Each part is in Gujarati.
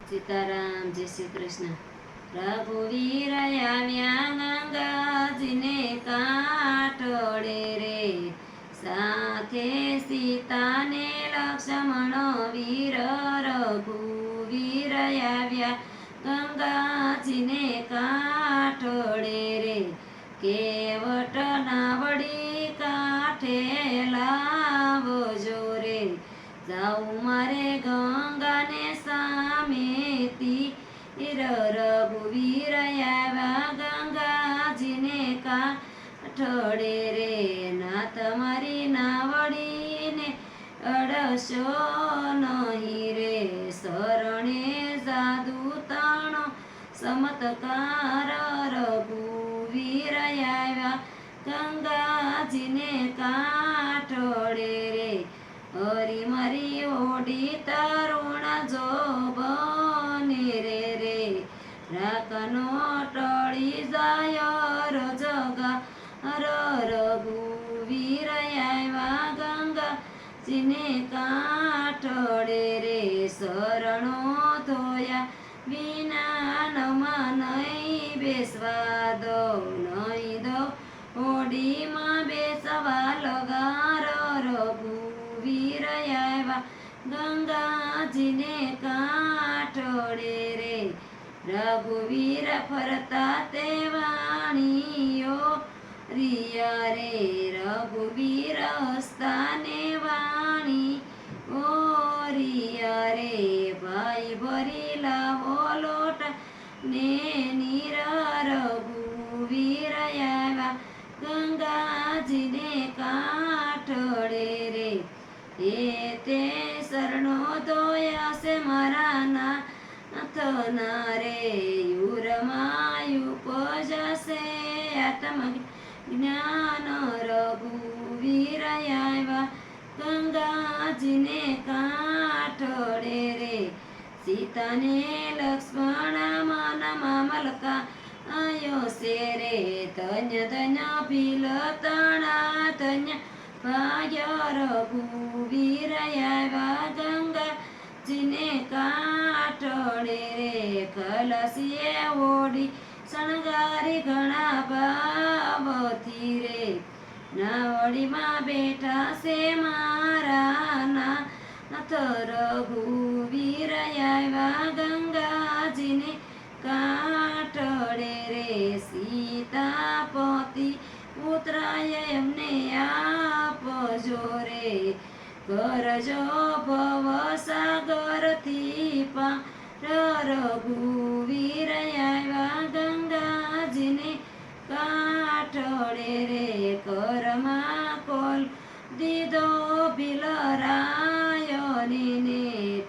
सीताराम जय श्री कृष्ण। रघुवीर આવ્યા ગંગાજીને કાંઠોળે રે, સાથે સીતાને લક્ષ્મણ વીર. રઘુવીર આવ્યા ગંગાજીને કાંઠોળે રે, કેવટ નાવડી કાંઠે લાવજો રે. જાઉં મારે ગંગાને સામેથી, રઘુવીર આવ્યા ગંગાજીને કાંઠોળે રે. ના તમારી નાવડીને અડશો નહીં રે, શરણે જાદુ તણો ચમત્કાર. રઘુવીર આવ્યા ગંગાજીને કાંઠોળે રે, હરી મરી ઓડી તરુણ જોબને રે. રાખનો ટળી જાય જગા. રઘુવીર આવ્યા ગંગાજીને કાંઠોળે રે, શરણો ધોયા વિના નમા નહીં બેસવા દો. નહીં દો ઓડીમાં બેસવા લગાર. રઘુવીર આવ્યા ગંગાજીને કાંઠોળે રે, રઘુવીર ફરતા તે વાણીઓ રિયા રે. રઘુવીર હસ્તાને વાણી ઓ રિયા રે, ભાઈ ભરી લાવો લોટ ને નીર. રઘુવીર આવ્યા ગંગાજીને કાંઠોળે રે, એ તે શરણો ધોયા છે મારા નાથના રે. યુરમાં ઉપજશે આત્મ જ્ઞાન. રઘુવીર આવ્યા ગંગાજીને કાંઠોળે રે, સીતાને લક્ષ્મણ મનમાં મલકા આયો છે રે. ધન્ય ધન્ય ભીલ તણા ધન્ય ભાગ્ય. રઘુવીર આવ્યા ગંગાજીને કાંઠોળે રે, કલસીએ ઓડી શણગારી ઘણા ભાવથી રે. નાવડીમાં બેઠા છે મારા નાથ. રઘુવીર આવ્યા ગંગાજીને કાંઠોળે રે, સીતાપતિ પુત્રાય એમને આપજો રે. કરજો ભવ સાગરથી પાર. રઘુવીર આવ્યા ગંગાજીને કાંઠોળે રે, કરમાં કોલ દીધો ભીલરાયોને.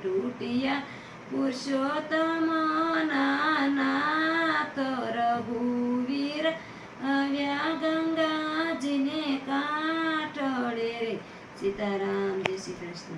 તૂટ્યા પુરુષોત્તમ નાથ. રઘુવીર આવ્યા ગંગાજીને કાંઠોળે રે. सीताराम जय श्री कृष्ण।